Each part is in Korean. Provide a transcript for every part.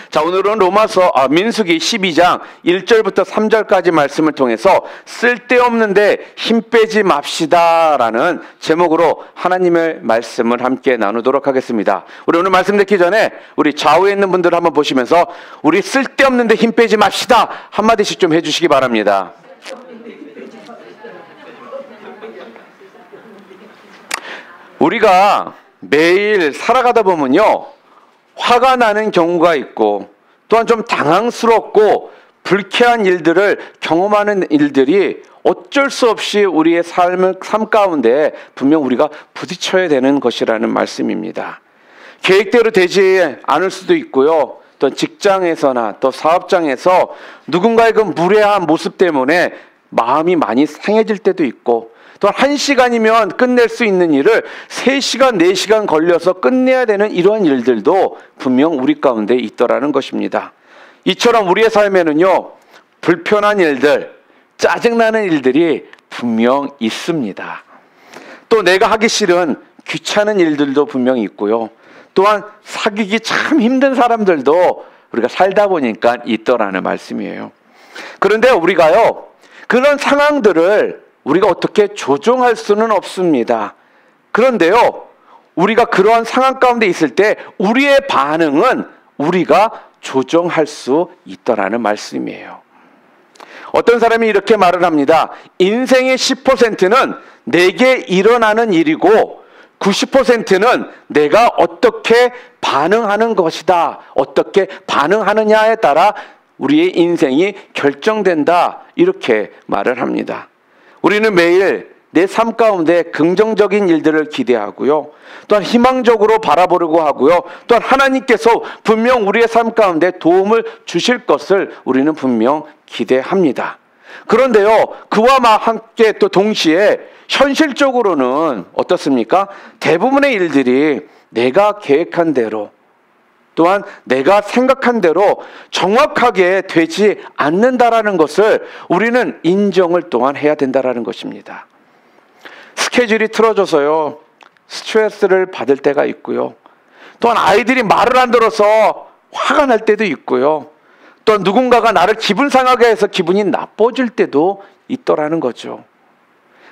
자, 오늘은 민수기 12장 1절부터 3절까지 말씀을 통해서 쓸데없는데 힘 빼지 맙시다라는 제목으로 하나님의 말씀을 함께 나누도록 하겠습니다. 우리 오늘 말씀 듣기 전에 우리 좌우에 있는 분들 한번 보시면서 우리 쓸데없는데 힘 빼지 맙시다 한마디씩 좀 해주시기 바랍니다. 우리가 매일 살아가다 보면요, 화가 나는 경우가 있고 또한 좀 당황스럽고 불쾌한 일들을 경험하는 일들이 어쩔 수 없이 우리의 삶 가운데 분명 우리가 부딪혀야 되는 것이라는 말씀입니다. 계획대로 되지 않을 수도 있고요, 또 직장에서나 또 사업장에서 누군가의 그 무례한 모습 때문에 마음이 많이 상해질 때도 있고, 또 1시간이면 끝낼 수 있는 일을 3시간, 4시간 걸려서 끝내야 되는 이러한 일들도 분명 우리 가운데 있더라는 것입니다. 이처럼 우리의 삶에는요, 불편한 일들, 짜증나는 일들이 분명 있습니다. 또 내가 하기 싫은 귀찮은 일들도 분명히 있고요, 또한 사귀기 참 힘든 사람들도 우리가 살다 보니까 있더라는 말씀이에요. 그런데 우리가요, 그런 상황들을 우리가 어떻게 조종할 수는 없습니다. 그런데요, 우리가 그러한 상황 가운데 있을 때 우리의 반응은 우리가 조종할 수 있더라는 말씀이에요. 어떤 사람이 이렇게 말을 합니다. 인생의 10%는 내게 일어나는 일이고 90%는 내가 어떻게 반응하는 것이다. 어떻게 반응하느냐에 따라 우리의 인생이 결정된다. 이렇게 말을 합니다. 우리는 매일 내 삶 가운데 긍정적인 일들을 기대하고요, 또한 희망적으로 바라보려고 하고요, 또한 하나님께서 분명 우리의 삶 가운데 도움을 주실 것을 우리는 분명 기대합니다. 그런데요, 그와 함께 또 동시에 현실적으로는 어떻습니까? 대부분의 일들이 내가 계획한 대로, 또한 내가 생각한 대로 정확하게 되지 않는다라는 것을 우리는 인정을 또한 해야 된다라는 것입니다. 스케줄이 틀어져서요, 스트레스를 받을 때가 있고요, 또한 아이들이 말을 안 들어서 화가 날 때도 있고요, 또 누군가가 나를 기분 상하게 해서 기분이 나빠질 때도 있더라는 거죠.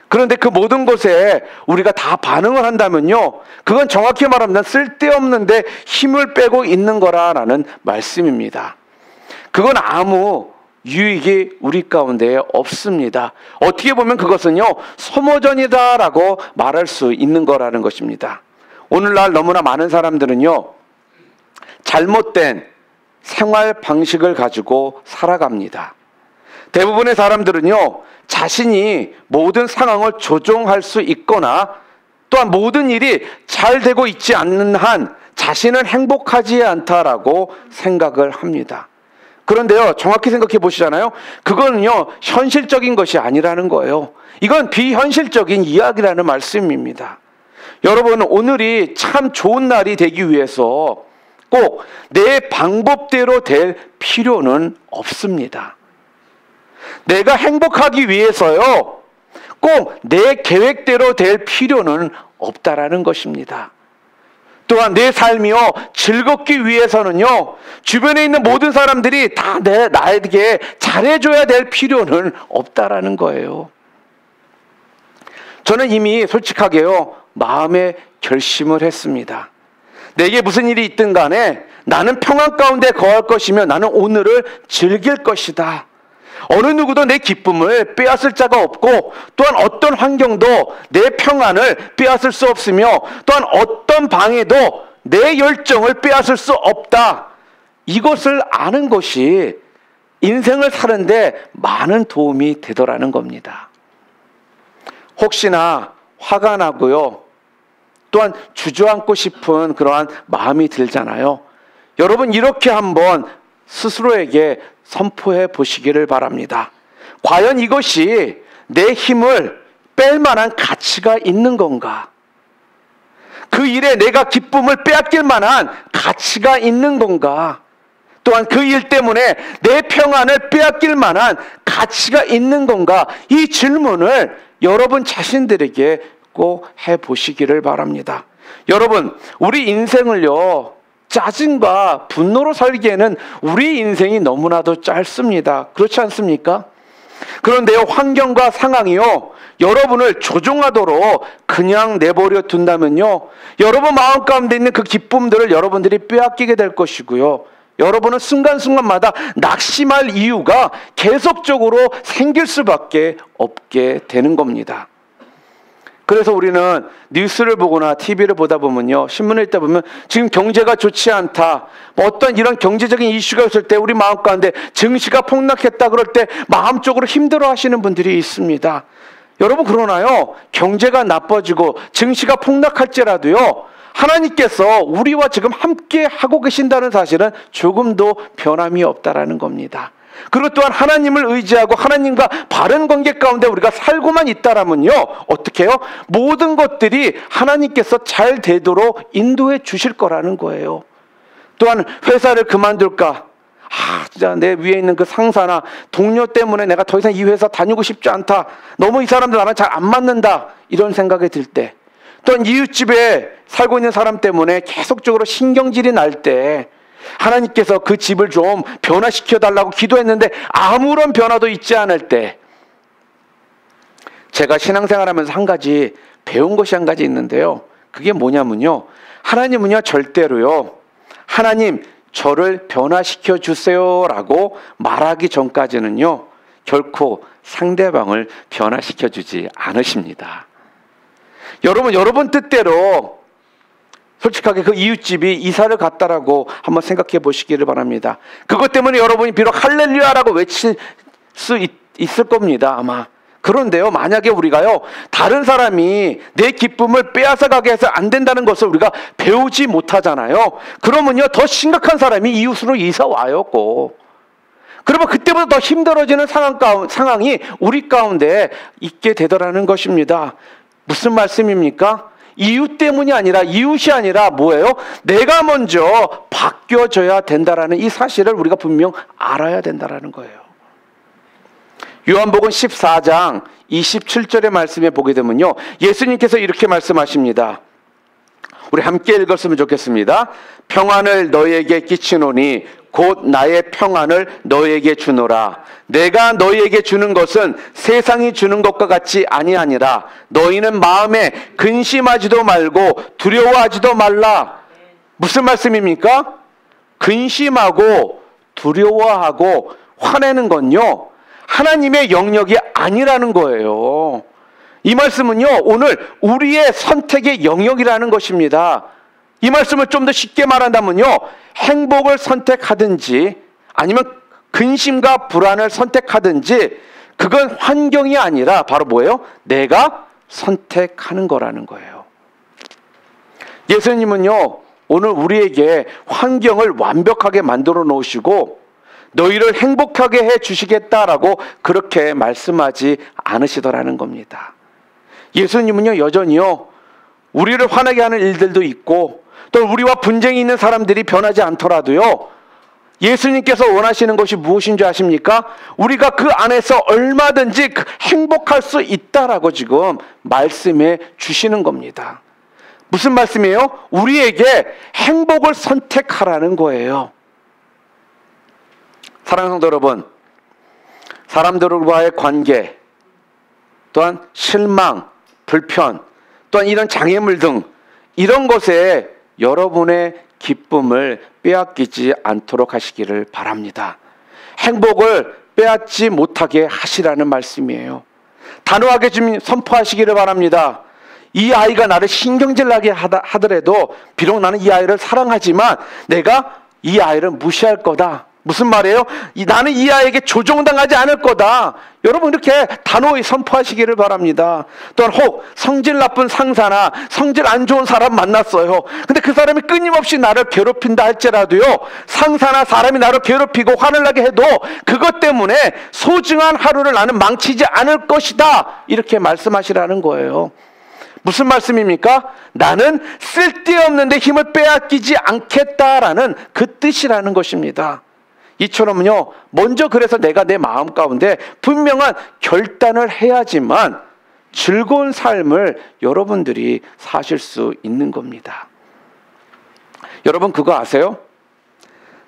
그런데 그 모든 것에 우리가 다 반응을 한다면요, 그건 정확히 말하면 쓸데없는데 힘을 빼고 있는 거라는 말씀입니다. 그건 아무 유익이 우리 가운데 없습니다. 어떻게 보면 그것은요, 소모전이다라고 말할 수 있는 거라는 것입니다. 오늘날 너무나 많은 사람들은요, 잘못된 생활 방식을 가지고 살아갑니다. 대부분의 사람들은요, 자신이 모든 상황을 조종할 수 있거나 또한 모든 일이 잘 되고 있지 않는 한 자신은 행복하지 않다라고 생각을 합니다. 그런데요, 정확히 생각해 보시잖아요. 그거는요, 현실적인 것이 아니라는 거예요. 이건 비현실적인 이야기라는 말씀입니다. 여러분, 오늘이 참 좋은 날이 되기 위해서 꼭 내 방법대로 될 필요는 없습니다. 내가 행복하기 위해서요, 꼭 내 계획대로 될 필요는 없다라는 것입니다. 또한 내 삶이요, 즐겁기 위해서는요, 주변에 있는 모든 사람들이 다 나에게 잘해줘야 될 필요는 없다라는 거예요. 저는 이미 솔직하게요, 마음에 결심을 했습니다. 내게 무슨 일이 있든 간에 나는 평안 가운데 거할 것이며 나는 오늘을 즐길 것이다. 어느 누구도 내 기쁨을 빼앗을 자가 없고, 또한 어떤 환경도 내 평안을 빼앗을 수 없으며, 또한 어떤 방해도 내 열정을 빼앗을 수 없다. 이것을 아는 것이 인생을 사는데 많은 도움이 되더라는 겁니다. 혹시나 화가 나고요, 또한 주저앉고 싶은 그러한 마음이 들잖아요. 여러분, 이렇게 한번 스스로에게 선포해 보시기를 바랍니다. 과연 이것이 내 힘을 뺄 만한 가치가 있는 건가? 그 일에 내가 기쁨을 빼앗길 만한 가치가 있는 건가? 또한 그 일 때문에 내 평안을 빼앗길 만한 가치가 있는 건가? 이 질문을 여러분 자신들에게 꼭 해보시기를 바랍니다. 여러분, 우리 인생을요, 짜증과 분노로 살기에는 우리 인생이 너무나도 짧습니다. 그렇지 않습니까? 그런데요, 환경과 상황이요, 여러분을 조종하도록 그냥 내버려 둔다면요, 여러분 마음 가운데 있는 그 기쁨들을 여러분들이 빼앗기게 될 것이고요, 여러분은 순간순간마다 낙심할 이유가 계속적으로 생길 수밖에 없게 되는 겁니다. 그래서 우리는 뉴스를 보거나 TV를 보다 보면요, 신문을 읽다 보면 지금 경제가 좋지 않다, 뭐 어떤 이런 경제적인 이슈가 있을 때 우리 마음 가운데 증시가 폭락했다 그럴 때 마음적으로 힘들어 하시는 분들이 있습니다. 여러분, 그러나요, 경제가 나빠지고 증시가 폭락할지라도요, 하나님께서 우리와 지금 함께 하고 계신다는 사실은 조금도 변함이 없다라는 겁니다. 그리고 또한 하나님을 의지하고 하나님과 바른 관계 가운데 우리가 살고만 있다라면요, 어떻게 해요? 모든 것들이 하나님께서 잘 되도록 인도해 주실 거라는 거예요. 또한 회사를 그만둘까? 진짜 내 위에 있는 그 상사나 동료 때문에 내가 더 이상 이 회사 다니고 싶지 않다, 너무 이 사람들 나랑 잘 안 맞는다, 이런 생각이 들 때, 또한 이웃집에 살고 있는 사람 때문에 계속적으로 신경질이 날 때 하나님께서 그 집을 좀 변화시켜 달라고 기도했는데 아무런 변화도 있지 않을 때, 제가 신앙생활하면서 한 가지 배운 것이 한 가지 있는데요, 그게 뭐냐면요, 하나님은요 절대로요, 하나님 저를 변화시켜 주세요 라고 말하기 전까지는요 결코 상대방을 변화시켜 주지 않으십니다. 여러분 뜻대로 솔직하게 그 이웃집이 이사를 갔다라고 한번 생각해 보시기를 바랍니다. 그것 때문에 여러분이 비록 할렐루야라고 외칠 수 있을 겁니다, 아마. 그런데요, 만약에 우리가요, 다른 사람이 내 기쁨을 빼앗아 가게 해서 안 된다는 것을 우리가 배우지 못하잖아요. 그러면요, 더 심각한 사람이 이웃으로 이사 와요, 꼭. 그러면 그때보다 더 힘들어지는 상황이 우리 가운데 있게 되더라는 것입니다. 무슨 말씀입니까? 이웃 때문이 아니라, 이웃이 아니라 뭐예요? 내가 먼저 바뀌어져야 된다라는 이 사실을 우리가 분명 알아야 된다라는 거예요. 요한복음 14장 27절의 말씀에 보게 되면요, 예수님께서 이렇게 말씀하십니다. 우리 함께 읽었으면 좋겠습니다. 평안을 너희에게 끼치노니 곧 나의 평안을 너희에게 주노라. 내가 너희에게 주는 것은 세상이 주는 것과 같이 아니하니라. 너희는 마음에 근심하지도 말고 두려워하지도 말라. 무슨 말씀입니까? 근심하고 두려워하고 화내는 건요, 하나님의 영역이 아니라는 거예요. 이 말씀은요, 오늘 우리의 선택의 영역이라는 것입니다. 이 말씀을 좀 더 쉽게 말한다면요, 행복을 선택하든지 아니면 근심과 불안을 선택하든지 그건 환경이 아니라 바로 뭐예요? 내가 선택하는 거라는 거예요. 예수님은요, 오늘 우리에게 환경을 완벽하게 만들어 놓으시고 너희를 행복하게 해 주시겠다라고 그렇게 말씀하지 않으시더라는 겁니다. 예수님은요, 여전히요, 우리를 화나게 하는 일들도 있고 또 우리와 분쟁이 있는 사람들이 변하지 않더라도요, 예수님께서 원하시는 것이 무엇인 줄 아십니까? 우리가 그 안에서 얼마든지 행복할 수 있다라고 지금 말씀해 주시는 겁니다. 무슨 말씀이에요? 우리에게 행복을 선택하라는 거예요. 사랑하는 성도 여러분, 사람들과의 관계, 또한 실망, 불편, 또한 이런 장애물 등 이런 것에 여러분의 기쁨을 빼앗기지 않도록 하시기를 바랍니다. 행복을 빼앗지 못하게 하시라는 말씀이에요. 단호하게 좀 선포하시기를 바랍니다. 이 아이가 나를 신경질 나게 하더라도 비록 나는 이 아이를 사랑하지만 내가 이 아이를 무시할 거다. 무슨 말이에요? 나는 이 아이에게 조종당하지 않을 거다. 여러분 이렇게 단호히 선포하시기를 바랍니다. 또한 혹 성질 나쁜 상사나 성질 안 좋은 사람 만났어요. 근데 그 사람이 끊임없이 나를 괴롭힌다 할지라도요, 상사나 사람이 나를 괴롭히고 화를 나게 해도 그것 때문에 소중한 하루를 나는 망치지 않을 것이다. 이렇게 말씀하시라는 거예요. 무슨 말씀입니까? 나는 쓸데없는데 힘을 빼앗기지 않겠다라는 그 뜻이라는 것입니다. 이처럼요, 먼저 그래서 내가 내 마음 가운데 분명한 결단을 해야지만 즐거운 삶을 여러분들이 사실 수 있는 겁니다. 여러분 그거 아세요?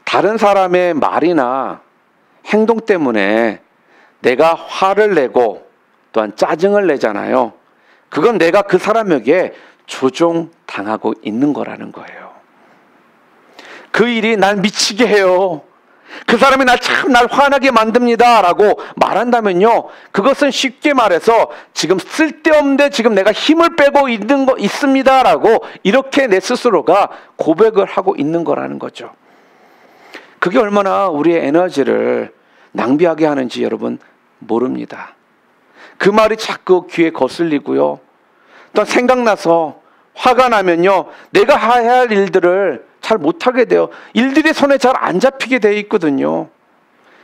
다른 사람의 말이나 행동 때문에 내가 화를 내고 또한 짜증을 내잖아요. 그건 내가 그 사람에게 조종당하고 있는 거라는 거예요. 그 일이 날 미치게 해요. 그 사람이 날 화나게 만듭니다 라고 말한다면요, 그것은 쉽게 말해서 지금 쓸데없는데 지금 내가 힘을 빼고 있습니다 라고 이렇게 내 스스로가 고백을 하고 있는 거라는 거죠. 그게 얼마나 우리의 에너지를 낭비하게 하는지 여러분 모릅니다. 그 말이 자꾸 귀에 거슬리고요, 또 생각나서 화가 나면요, 내가 해야 할 일들을 잘 못하게 돼요. 일들이 손에 잘 안 잡히게 돼 있거든요.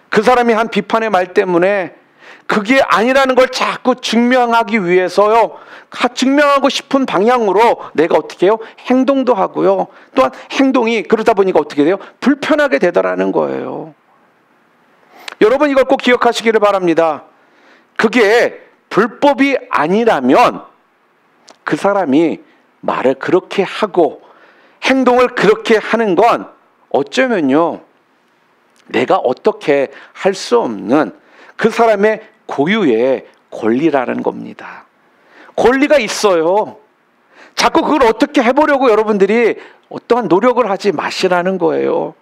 그 사람이 한 비판의 말 때문에 그게 아니라는 걸 자꾸 증명하기 위해서요, 증명하고 싶은 방향으로 내가 어떻게 해요? 행동도 하고요. 또한 행동이 그러다 보니까 어떻게 돼요? 불편하게 되더라는 거예요. 여러분 이걸 꼭 기억하시기를 바랍니다. 그게 불법이 아니라면 그 사람이 말을 그렇게 하고 행동을 그렇게 하는 건 어쩌면요, 내가 어떻게 할 수 없는 그 사람의 고유의 권리라는 겁니다. 권리가 있어요. 자꾸 그걸 어떻게 해보려고 여러분들이 어떠한 노력을 하지 마시라는 거예요.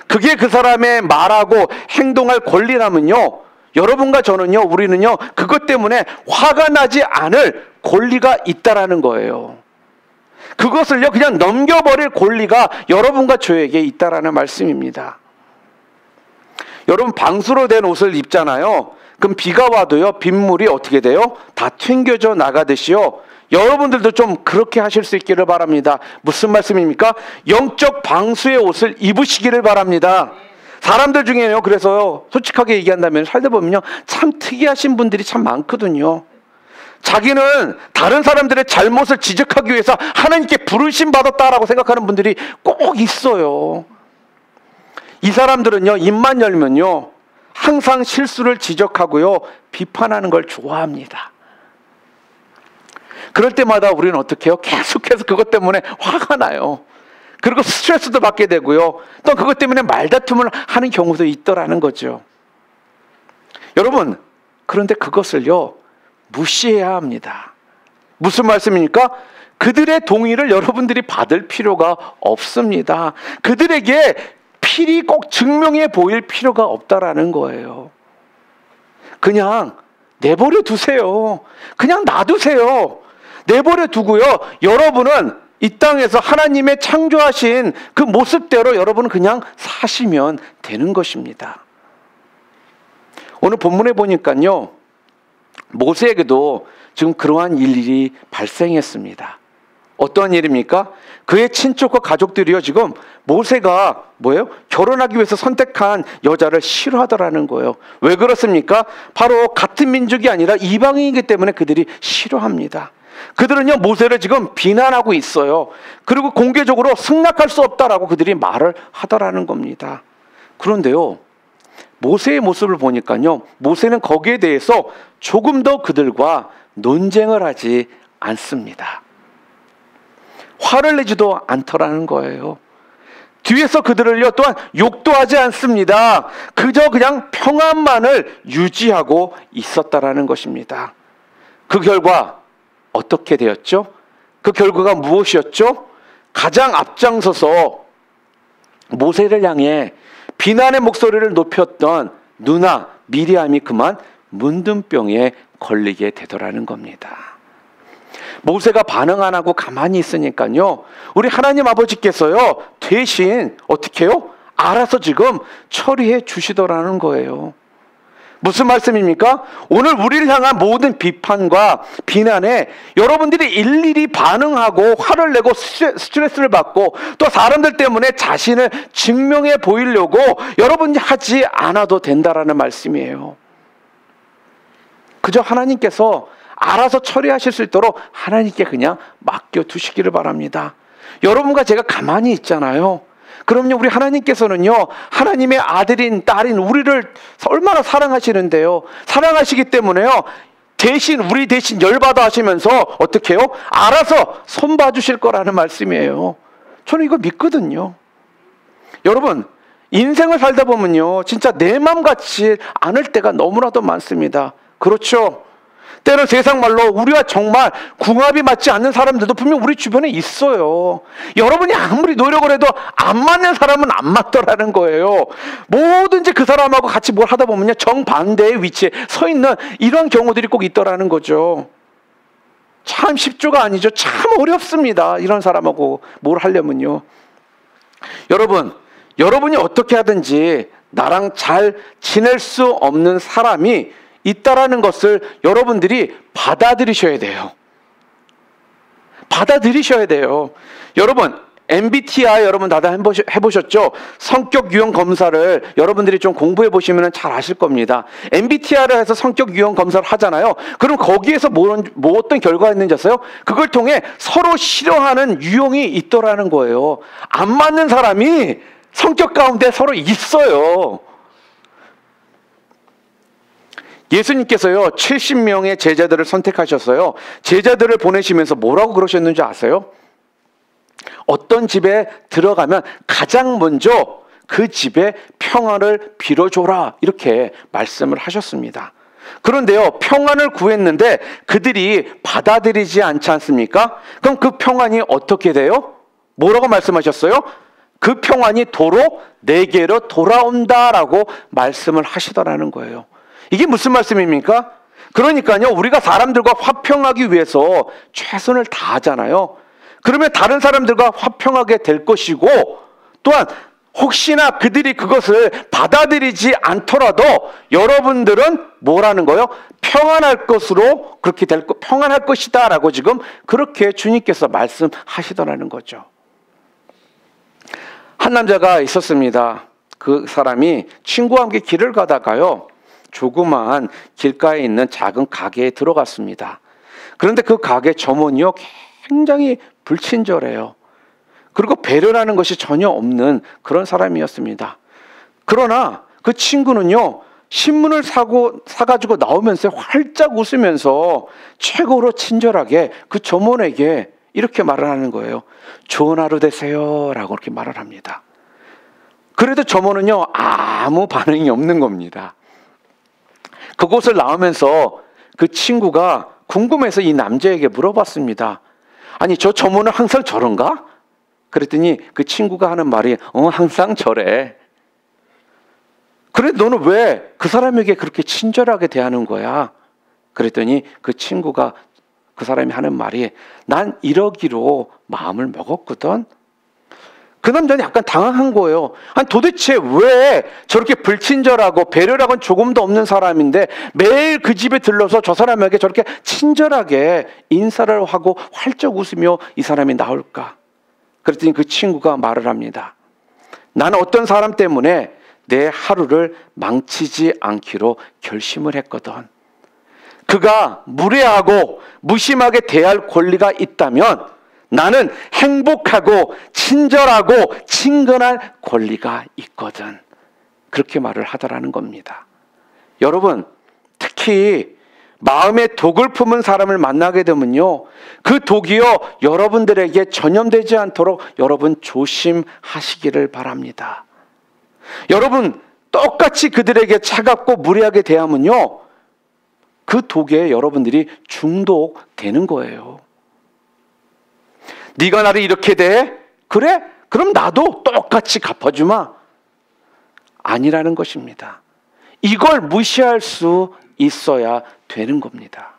그게 그 사람의 말하고 행동할 권리라면요, 여러분과 저는요, 우리는요, 그것 때문에 화가 나지 않을 권리가 있다라는 거예요. 그것을요, 그냥 넘겨버릴 권리가 여러분과 저에게 있다라는 말씀입니다. 여러분 방수로 된 옷을 입잖아요. 그럼 비가 와도요, 빗물이 어떻게 돼요? 다 튕겨져 나가듯이요, 여러분들도 좀 그렇게 하실 수 있기를 바랍니다. 무슨 말씀입니까? 영적 방수의 옷을 입으시기를 바랍니다. 사람들 중에요, 그래서요, 솔직하게 얘기한다면 살다 보면요, 참 특이하신 분들이 참 많거든요. 자기는 다른 사람들의 잘못을 지적하기 위해서 하나님께 부르심 받았다라고 생각하는 분들이 꼭 있어요. 이 사람들은요, 입만 열면요, 항상 실수를 지적하고요, 비판하는 걸 좋아합니다. 그럴 때마다 우리는 어떻게 해요? 계속해서 그것 때문에 화가 나요. 그리고 스트레스도 받게 되고요, 또 그것 때문에 말다툼을 하는 경우도 있더라는 거죠. 여러분, 그런데 그것을요, 무시해야 합니다. 무슨 말씀입니까? 그들의 동의를 여러분들이 받을 필요가 없습니다. 그들에게 필히 꼭 증명해 보일 필요가 없다라는 거예요. 그냥 내버려 두세요. 그냥 놔두세요. 내버려 두고요, 여러분은 이 땅에서 하나님의 창조하신 그 모습대로 여러분은 그냥 사시면 되는 것입니다. 오늘 본문에 보니까요, 모세에게도 지금 그러한 일이 발생했습니다. 어떤 일입니까? 그의 친족과 가족들이요, 지금 모세가 뭐예요? 결혼하기 위해서 선택한 여자를 싫어하더라는 거예요. 왜 그렇습니까? 바로 같은 민족이 아니라 이방인이기 때문에 그들이 싫어합니다. 그들은요, 모세를 지금 비난하고 있어요. 그리고 공개적으로 승낙할 수 없다라고 그들이 말을 하더라는 겁니다. 그런데요, 모세의 모습을 보니까요, 모세는 거기에 대해서 조금 더 그들과 논쟁을 하지 않습니다. 화를 내지도 않더라는 거예요. 뒤에서 그들을요, 또한 욕도 하지 않습니다. 그저 그냥 평안만을 유지하고 있었다라는 것입니다. 그 결과 어떻게 되었죠? 그 결과가 무엇이었죠? 가장 앞장서서 모세를 향해 비난의 목소리를 높였던 누나 미리암이 그만 문둥병에 걸리게 되더라는 겁니다. 모세가 반응 안 하고 가만히 있으니까요, 우리 하나님 아버지께서요, 대신 어떻게 해요? 알아서 지금 처리해 주시더라는 거예요. 무슨 말씀입니까? 오늘 우리를 향한 모든 비판과 비난에 여러분들이 일일이 반응하고 화를 내고 스트레스를 받고 또 사람들 때문에 자신을 증명해 보이려고 여러분이 하지 않아도 된다라는 말씀이에요. 그저 하나님께서 알아서 처리하실 수 있도록 하나님께 그냥 맡겨두시기를 바랍니다. 여러분과 제가 가만히 있잖아요. 그럼요, 우리 하나님께서는요, 하나님의 아들인 딸인 우리를 얼마나 사랑하시는데요, 사랑하시기 때문에요, 우리 대신 열받아 하시면서 어떻게 해요? 알아서 손봐 주실 거라는 말씀이에요. 저는 이걸 믿거든요. 여러분, 인생을 살다 보면요, 진짜 내 맘 같지 않을 때가 너무나도 많습니다. 그렇죠? 때로 세상 말로 우리와 정말 궁합이 맞지 않는 사람들도 분명 우리 주변에 있어요. 여러분이 아무리 노력을 해도 안 맞는 사람은 안 맞더라는 거예요. 뭐든지 그 사람하고 같이 뭘 하다 보면요, 정반대의 위치에 서 있는 이런 경우들이 꼭 있더라는 거죠. 참 쉽지가 아니죠. 참 어렵습니다. 이런 사람하고 뭘 하려면요. 여러분이 어떻게 하든지 나랑 잘 지낼 수 없는 사람이 있다라는 것을 여러분들이 받아들이셔야 돼요. 받아들이셔야 돼요. 여러분, MBTI 여러분 다들 해보셨죠? 성격 유형 검사를 여러분들이 좀 공부해 보시면 잘 아실 겁니다. MBTI를 해서 성격 유형 검사를 하잖아요. 그럼 거기에서 뭐 어떤 결과가 있는지 아세요? 그걸 통해 서로 싫어하는 유형이 있더라는 거예요. 안 맞는 사람이 성격 가운데 서로 있어요. 예수님께서요, 70명의 제자들을 선택하셨어요. 제자들을 보내시면서 뭐라고 그러셨는지 아세요? 어떤 집에 들어가면 가장 먼저 그 집에 평안을 빌어줘라, 이렇게 말씀을 하셨습니다. 그런데요, 평안을 구했는데 그들이 받아들이지 않지 않습니까? 그럼 그 평안이 어떻게 돼요? 뭐라고 말씀하셨어요? 그 평안이 도로 내게로 돌아온다라고 말씀을 하시더라는 거예요. 이게 무슨 말씀입니까? 그러니까요, 우리가 사람들과 화평하기 위해서 최선을 다하잖아요. 그러면 다른 사람들과 화평하게 될 것이고, 또한 혹시나 그들이 그것을 받아들이지 않더라도 여러분들은 뭐라는 거예요? 평안할 것으로 그렇게 평안할 것이다라고 지금 그렇게 주님께서 말씀하시더라는 거죠. 한 남자가 있었습니다. 그 사람이 친구와 함께 길을 가다가요, 조그마한 길가에 있는 작은 가게에 들어갔습니다. 그런데 그 가게 점원이요, 굉장히 불친절해요. 그리고 배려라는 것이 전혀 없는 그런 사람이었습니다. 그러나 그 친구는요, 신문을 사가지고 나오면서 활짝 웃으면서 최고로 친절하게 그 점원에게 이렇게 말을 하는 거예요. 좋은 하루 되세요 라고 그렇게 말을 합니다. 그래도 점원은요, 아무 반응이 없는 겁니다. 그곳을 나오면서 그 친구가 궁금해서 이 남자에게 물어봤습니다. 아니, 저 점원은 항상 저런가? 그랬더니 그 친구가 하는 말이 항상 저래. 그래, 너는 왜 그 사람에게 그렇게 친절하게 대하는 거야? 그랬더니 그 친구가, 그 사람이 하는 말이, 난 이러기로 마음을 먹었거든. 그 남자는 약간 당황한 거예요. 아니, 도대체 왜 저렇게 불친절하고 배려라고는 조금도 없는 사람인데 매일 그 집에 들러서 저 사람에게 저렇게 친절하게 인사를 하고 활짝 웃으며 이 사람이 나올까? 그랬더니 그 친구가 말을 합니다. 나는 어떤 사람 때문에 내 하루를 망치지 않기로 결심을 했거든. 그가 무례하고 무심하게 대할 권리가 있다면 나는 행복하고 친절하고 친근할 권리가 있거든. 그렇게 말을 하더라는 겁니다. 여러분, 특히 마음에 독을 품은 사람을 만나게 되면요, 그 독이요, 여러분들에게 전염되지 않도록 여러분 조심하시기를 바랍니다. 여러분, 똑같이 그들에게 차갑고 무례하게 대하면요, 그 독에 여러분들이 중독되는 거예요. 네가 나를 이렇게 대해? 그래? 그럼 나도 똑같이 갚아주마. 아니라는 것입니다. 이걸 무시할 수 있어야 되는 겁니다.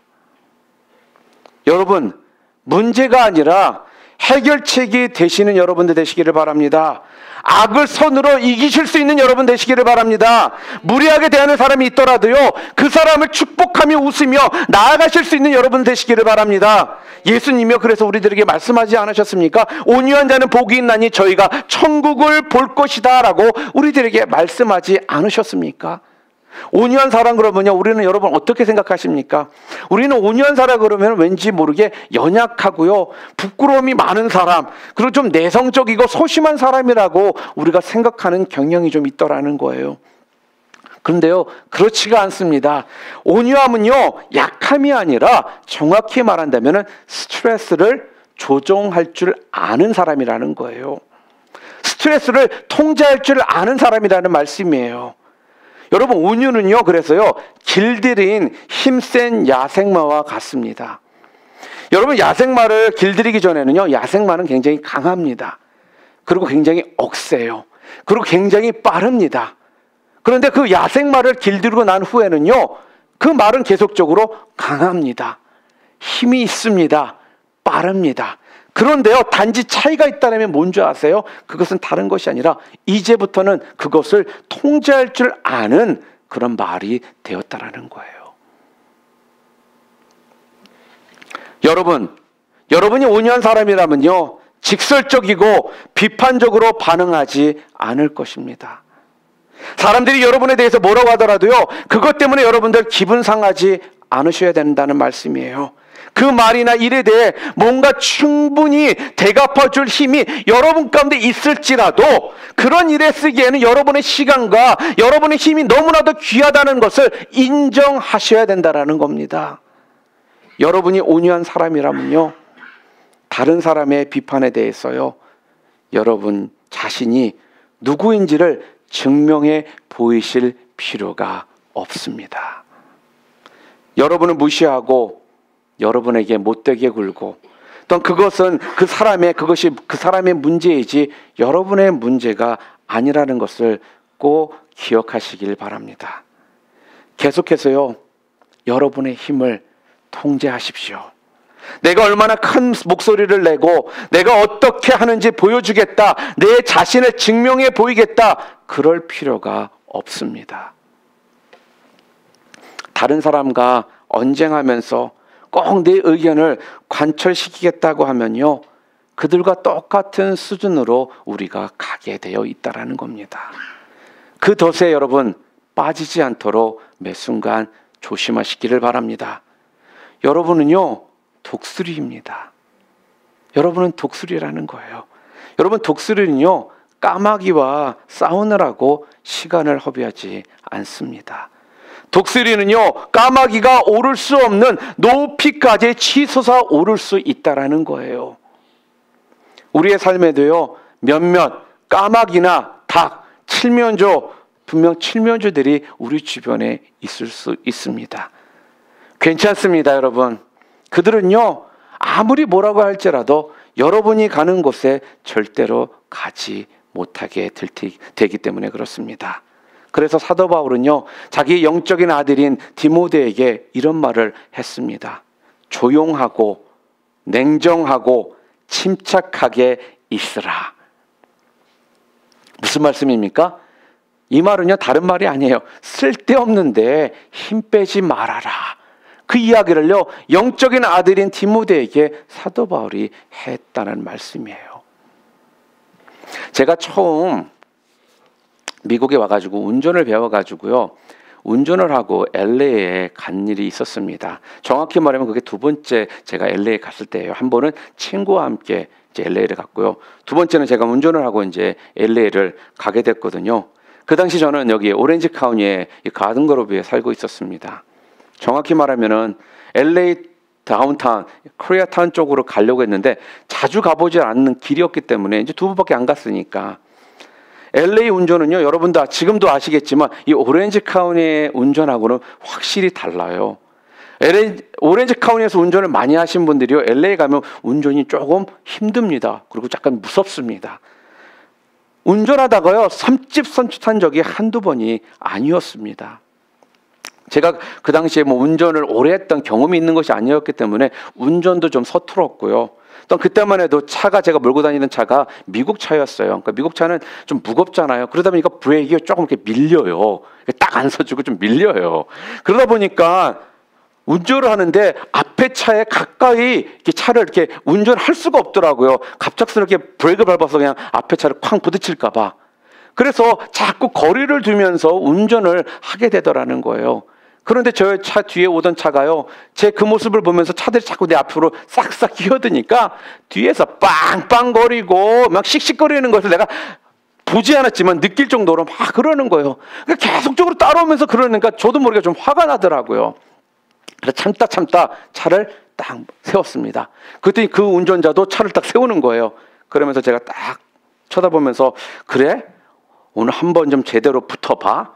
여러분, 문제가 아니라 해결책이 되시는 여러분들 되시기를 바랍니다. 악을 선으로 이기실 수 있는 여러분 되시기를 바랍니다. 무례하게 대하는 사람이 있더라도요, 그 사람을 축복하며 웃으며 나아가실 수 있는 여러분 되시기를 바랍니다. 예수님이요, 그래서 우리들에게 말씀하지 않으셨습니까? 온유한 자는 복이 있나니 저희가 천국을 볼 것이다 라고 우리들에게 말씀하지 않으셨습니까? 온유한 사람 그러면요, 우리는 여러분 어떻게 생각하십니까? 우리는 온유한 사람 그러면 왠지 모르게 연약하고요, 부끄러움이 많은 사람, 그리고 좀 내성적이고 소심한 사람이라고 우리가 생각하는 경향이 좀 있더라는 거예요. 그런데요, 그렇지가 않습니다. 온유함은요, 약함이 아니라 정확히 말한다면 스트레스를 조종할 줄 아는 사람이라는 거예요. 스트레스를 통제할 줄 아는 사람이라는 말씀이에요. 여러분, 온유는요, 그래서요, 길들인 힘센 야생마와 같습니다. 여러분, 야생마를 길들이기 전에는요, 야생마는 굉장히 강합니다. 그리고 굉장히 억세요. 그리고 굉장히 빠릅니다. 그런데 그 야생마를 길들이고 난 후에는요, 그 말은 계속적으로 강합니다. 힘이 있습니다. 빠릅니다. 그런데요, 단지 차이가 있다면 뭔지 아세요? 그것은 다른 것이 아니라 이제부터는 그것을 통제할 줄 아는 그런 말이 되었다라는 거예요. 여러분이 온유한 사람이라면요, 직설적이고 비판적으로 반응하지 않을 것입니다. 사람들이 여러분에 대해서 뭐라고 하더라도요, 그것 때문에 여러분들 기분 상하지 않으셔야 된다는 말씀이에요. 그 말이나 일에 대해 뭔가 충분히 대갚아줄 힘이 여러분 가운데 있을지라도 그런 일에 쓰기에는 여러분의 시간과 여러분의 힘이 너무나도 귀하다는 것을 인정하셔야 된다는 겁니다. 여러분이 온유한 사람이라면요, 다른 사람의 비판에 대해서요, 여러분 자신이 누구인지를 증명해 보이실 필요가 없습니다. 여러분을 무시하고 여러분에게 못되게 굴고, 또 그것은 그것이 그 사람의 문제이지 여러분의 문제가 아니라는 것을 꼭 기억하시길 바랍니다. 계속해서요, 여러분의 힘을 통제하십시오. 내가 얼마나 큰 목소리를 내고 내가 어떻게 하는지 보여주겠다, 내 자신을 증명해 보이겠다, 그럴 필요가 없습니다. 다른 사람과 언쟁하면서 꼭 내 의견을 관철시키겠다고 하면요, 그들과 똑같은 수준으로 우리가 가게 되어 있다는 겁니다. 그 덫에 여러분 빠지지 않도록 매 순간 조심하시기를 바랍니다. 여러분은요, 독수리입니다. 여러분은 독수리라는 거예요. 여러분, 독수리는요, 까마귀와 싸우느라고 시간을 허비하지 않습니다. 독수리는요, 까마귀가 오를 수 없는 높이까지 치솟아 오를 수 있다라는 거예요. 우리의 삶에도요, 몇몇 까마귀나 닭, 칠면조, 분명 칠면조들이 우리 주변에 있을 수 있습니다. 괜찮습니다, 여러분. 그들은요, 아무리 뭐라고 할지라도 여러분이 가는 곳에 절대로 가지 못하게 되기 때문에 그렇습니다. 그래서 사도 바울은요, 자기 영적인 아들인 디모데에게 이런 말을 했습니다. 조용하고 냉정하고 침착하게 있으라. 무슨 말씀입니까? 이 말은요, 다른 말이 아니에요. 쓸데없는데 힘 빼지 말아라. 그 이야기를요, 영적인 아들인 디모데에게 사도 바울이 했다는 말씀이에요. 제가 처음 미국에 와가지고 운전을 배워가지고요, 운전을 하고 LA에 간 일이 있었습니다. 정확히 말하면 그게 두 번째 제가 LA에 갔을 때예요. 한 번은 친구와 함께 이제 LA를 갔고요. 두 번째는 제가 운전을 하고 이제 LA를 가게 됐거든요. 그 당시 저는 여기 오렌지 카운티의 가든그로브에 살고 있었습니다. 정확히 말하면은 LA 다운타운, 코리아타운 쪽으로 가려고 했는데 자주 가보지 않는 길이었기 때문에 이제 두 번밖에 안 갔으니까. LA 운전은요, 여러분도 지금도 아시겠지만 이 오렌지 카운티의 운전하고는 확실히 달라요. 오렌지 카운티에서 운전을 많이 하신 분들이요, LA 가면 운전이 조금 힘듭니다. 그리고 약간 무섭습니다. 운전하다가요, 섬찟한 적이 한두 번이 아니었습니다. 제가 그 당시에 운전을 오래 했던 경험이 있는 것이 아니었기 때문에 운전도 좀 서툴었고요. 또 그때만 해도 제가 몰고 다니는 차가 미국 차였어요. 그러니까 미국 차는 좀 무겁잖아요. 그러다 보니까 브레이크가 조금 이렇게 밀려요. 딱 안 서주고 좀 밀려요. 그러다 보니까 운전을 하는데 앞에 차에 가까이 이렇게 차를 이렇게 운전할 수가 없더라고요. 갑작스럽게 브레이크 밟아서 그냥 앞에 차를 쾅 부딪힐까 봐. 그래서 자꾸 거리를 두면서 운전을 하게 되더라는 거예요. 그런데 저 차 뒤에 오던 차가요, 제 그 모습을 보면서 차들이 자꾸 내 앞으로 싹싹 끼어드니까 뒤에서 빵빵거리고 막 씩씩거리는 것을 내가 보지 않았지만 느낄 정도로 막 그러는 거예요. 그러니까 계속적으로 따라오면서 그러니까 저도 모르게 좀 화가 나더라고요. 그래서 참다 차를 딱 세웠습니다. 그랬더니 그 운전자도 차를 딱 세우는 거예요. 그러면서 제가 딱 쳐다보면서 그래? 오늘 한번 좀 제대로 붙어봐.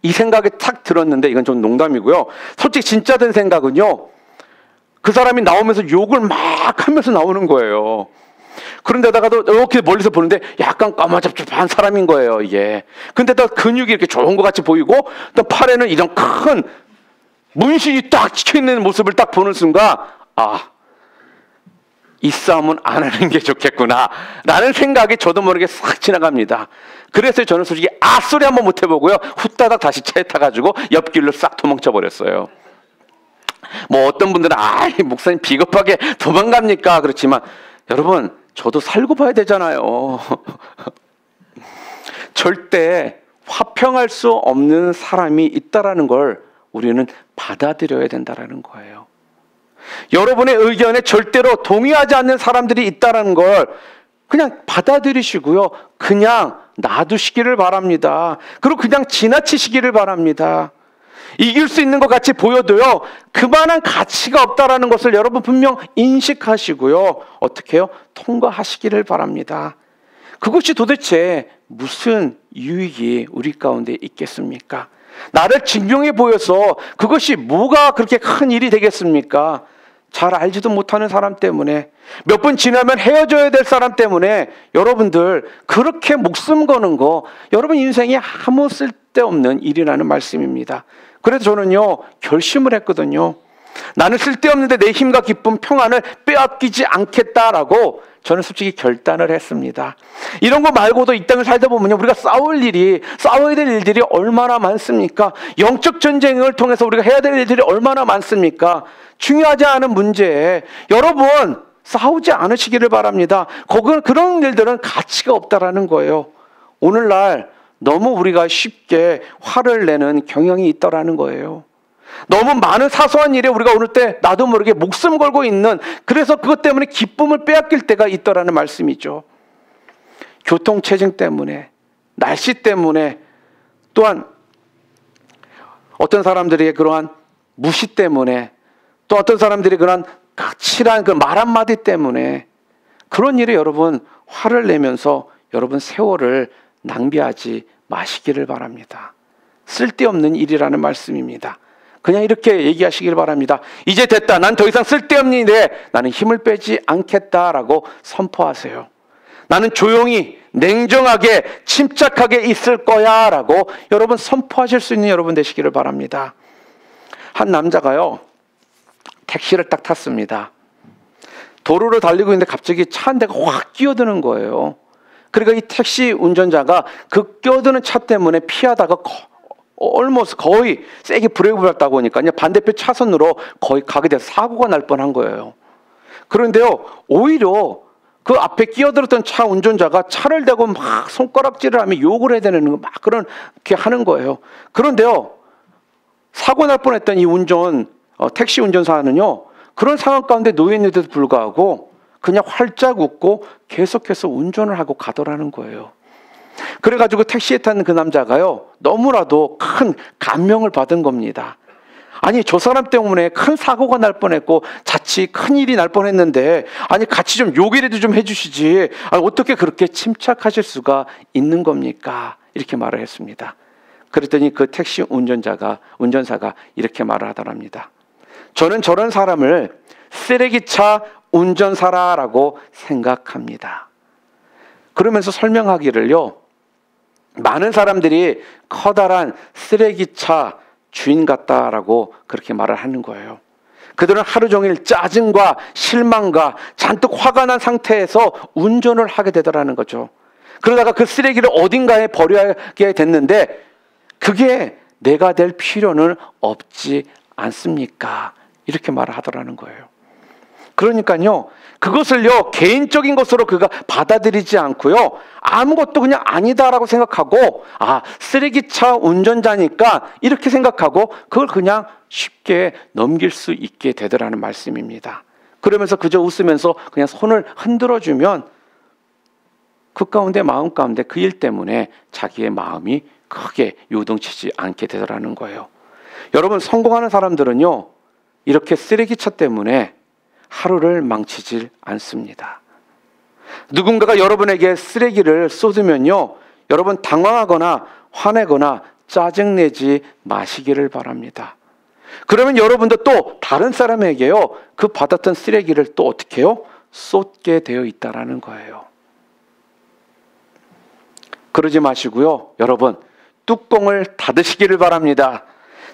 이 생각이 탁 들었는데 이건 좀 농담이고요. 솔직히 진짜 된 생각은요. 그 사람이 나오면서 욕을 막 하면서 나오는 거예요. 그런데다가도 이렇게 멀리서 보는데 약간 까마잡잡한 사람인 거예요, 이게. 근데다 근육이 이렇게 좋은 것 같이 보이고 또 팔에는 이런 큰 문신이 딱 찍혀있는 모습을 딱 보는 순간 아, 이 싸움은 안 하는 게 좋겠구나 라는 생각이 저도 모르게 싹 지나갑니다. 그래서 저는 솔직히 소리 한번 못 해보고요. 후다닥 다시 차에 타가지고 옆길로 싹 도망쳐 버렸어요. 뭐 어떤 분들은 목사님 비겁하게 도망갑니까? 그렇지만 여러분 저도 살고 봐야 되잖아요. 절대 화평할 수 없는 사람이 있다라는 걸 우리는 받아들여야 된다라는 거예요. 여러분의 의견에 절대로 동의하지 않는 사람들이 있다라는 걸 그냥 받아들이시고요. 그냥 놔두시기를 바랍니다. 그리고 그냥 지나치시기를 바랍니다. 이길 수 있는 것 같이 보여도요. 그만한 가치가 없다라는 것을 여러분 분명 인식하시고요. 어떻게 해요? 통과하시기를 바랍니다. 그것이 도대체 무슨 유익이 우리 가운데 있겠습니까? 나를 증명해 보여서 그것이 뭐가 그렇게 큰 일이 되겠습니까? 잘 알지도 못하는 사람 때문에 몇 번 지나면 헤어져야 될 사람 때문에 여러분들 그렇게 목숨 거는 거 여러분 인생에 아무 쓸데없는 일이라는 말씀입니다. 그래서 저는요 결심을 했거든요. 나는 쓸데없는데 내 힘과 기쁨, 평안을 빼앗기지 않겠다라고 저는 솔직히 결단을 했습니다. 이런 거 말고도 이 땅을 살다 보면 우리가 싸워야 될 일들이 얼마나 많습니까? 영적 전쟁을 통해서 우리가 해야 될 일들이 얼마나 많습니까? 중요하지 않은 문제에 여러분 싸우지 않으시기를 바랍니다. 그런 일들은 가치가 없다라는 거예요. 오늘날 너무 우리가 쉽게 화를 내는 경향이 있다라는 거예요. 너무 많은 사소한 일에 우리가 오늘 때 나도 모르게 목숨 걸고 있는, 그래서 그것 때문에 기쁨을 빼앗길 때가 있더라는 말씀이죠. 교통체증 때문에, 날씨 때문에, 또한 어떤 사람들의 그러한 무시 때문에, 또 어떤 사람들이 그러한 까칠한 그 말 한마디 때문에 그런 일에 여러분 화를 내면서 여러분 세월을 낭비하지 마시기를 바랍니다. 쓸데없는 일이라는 말씀입니다. 그냥 이렇게 얘기하시길 바랍니다. 이제 됐다. 난 더 이상 쓸데없는 일에 나는 힘을 빼지 않겠다라고 선포하세요. 나는 조용히 냉정하게 침착하게 있을 거야 라고 여러분 선포하실 수 있는 여러분 되시기를 바랍니다. 한 남자가요 택시를 딱 탔습니다. 도로를 달리고 있는데 갑자기 차 한 대가 확 끼어드는 거예요. 그러니까 이 택시 운전자가 그 끼어드는 차 때문에 피하다가 거의 세게 브레이크 밟다 보니까 반대편 차선으로 거의 가게 돼서 사고가 날 뻔한 거예요. 그런데요 오히려 그 앞에 끼어들었던 차 운전자가 차를 대고 막 손가락질을 하며 욕을 해야 되는 막 그렇게 하는 거예요. 그런데요 사고 날 뻔했던 이 택시 운전사는요 그런 상황 가운데 놓여 있는데도 불구하고 그냥 활짝 웃고 계속해서 운전을 하고 가더라는 거예요. 그래가지고 택시에 탄 그 남자가요 너무나도 큰 감명을 받은 겁니다. 아니 저 사람 때문에 큰 사고가 날 뻔했고 자칫 큰 일이 날 뻔했는데 아니 같이 좀 욕이라도 좀 해주시지 아니, 어떻게 그렇게 침착하실 수가 있는 겁니까? 이렇게 말을 했습니다. 그랬더니 그 택시 운전사가 이렇게 말을 하더랍니다. 저는 저런 사람을 쓰레기차 운전사라고 생각합니다. 그러면서 설명하기를요 많은 사람들이 커다란 쓰레기차 주인 같다라고 그렇게 말을 하는 거예요. 그들은 하루 종일 짜증과 실망과 잔뜩 화가 난 상태에서 운전을 하게 되더라는 거죠. 그러다가 그 쓰레기를 어딘가에 버려야 됐는데 그게 내가 될 필요는 없지 않습니까? 이렇게 말을 하더라는 거예요. 그러니까요 그것을요 개인적인 것으로 그가 받아들이지 않고요 아무것도 그냥 아니다라고 생각하고 쓰레기차 운전자니까 이렇게 생각하고 그걸 그냥 쉽게 넘길 수 있게 되더라는 말씀입니다. 그러면서 그저 웃으면서 그냥 손을 흔들어주면 그 마음 가운데 그 일 때문에 자기의 마음이 크게 요동치지 않게 되더라는 거예요. 여러분 성공하는 사람들은요 이렇게 쓰레기차 때문에 하루를 망치질 않습니다. 누군가가 여러분에게 쓰레기를 쏟으면요, 여러분 당황하거나 화내거나 짜증내지 마시기를 바랍니다. 그러면 여러분도 또 다른 사람에게요, 그 받았던 쓰레기를 또 어떻게 해요? 쏟게 되어 있다라는 거예요. 그러지 마시고요, 여러분 뚜껑을 닫으시기를 바랍니다.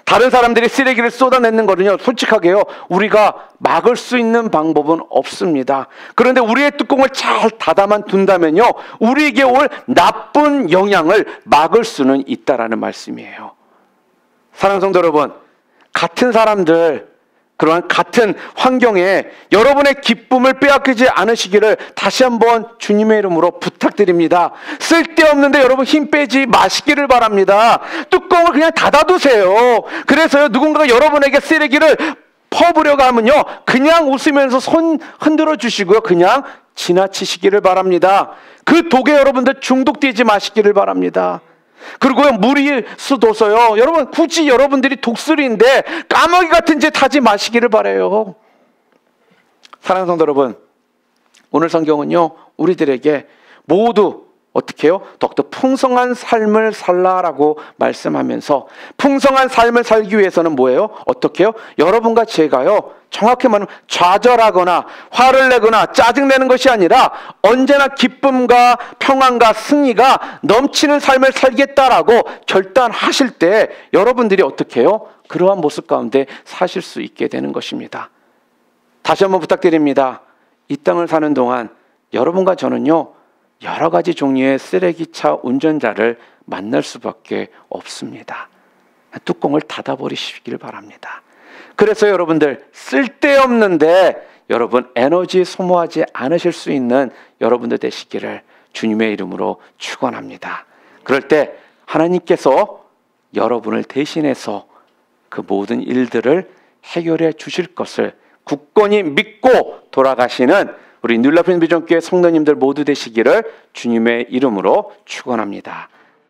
다른 사람들이 쓰레기를 쏟아내는 거는요, 솔직하게요, 우리가 막을 수 있는 방법은 없습니다. 그런데 우리의 뚜껑을 잘 닫아만 둔다면요, 우리에게 올 나쁜 영향을 막을 수는 있다라는 말씀이에요. 사랑하는 성도 여러분, 같은 사람들, 그러한 같은 환경에 여러분의 기쁨을 빼앗기지 않으시기를 다시 한번 주님의 이름으로 부탁드립니다. 쓸데없는데 여러분 힘 빼지 마시기를 바랍니다. 뚜껑을 그냥 닫아두세요. 그래서요, 누군가가 여러분에게 쓰레기를 퍼부려고 하면요, 그냥 웃으면서 손 흔들어 주시고요, 그냥 지나치시기를 바랍니다. 그 독에 여러분들 중독되지 마시기를 바랍니다. 그리고요, 물일 수도서요, 여러분 굳이 여러분들이 독수리인데 까마귀 같은 짓 하지 마시기를 바라요. 사랑하는 성도 여러분, 오늘 성경은요, 우리들에게 모두 어떻게 해요? 더욱더 풍성한 삶을 살라라고 말씀하면서, 풍성한 삶을 살기 위해서는 뭐예요? 어떻게 해요? 여러분과 제가요, 정확히 말하면 좌절하거나 화를 내거나 짜증내는 것이 아니라 언제나 기쁨과 평안과 승리가 넘치는 삶을 살겠다라고 결단하실 때 여러분들이 어떻게 해요? 그러한 모습 가운데 사실 수 있게 되는 것입니다. 다시 한번 부탁드립니다. 이 땅을 사는 동안 여러분과 저는요, 여러 가지 종류의 쓰레기차 운전자를 만날 수밖에 없습니다. 뚜껑을 닫아버리시길 바랍니다. 그래서 여러분들 쓸데없는데 여러분 에너지 소모하지 않으실 수 있는 여러분들 되시기를 주님의 이름으로 축원합니다. 그럴 때 하나님께서 여러분을 대신해서 그 모든 일들을 해결해 주실 것을 굳건히 믿고 돌아가시는 우리 뉴라핀 비전교회 성도님들 모두 되시기를 주님의 이름으로 축원합니다.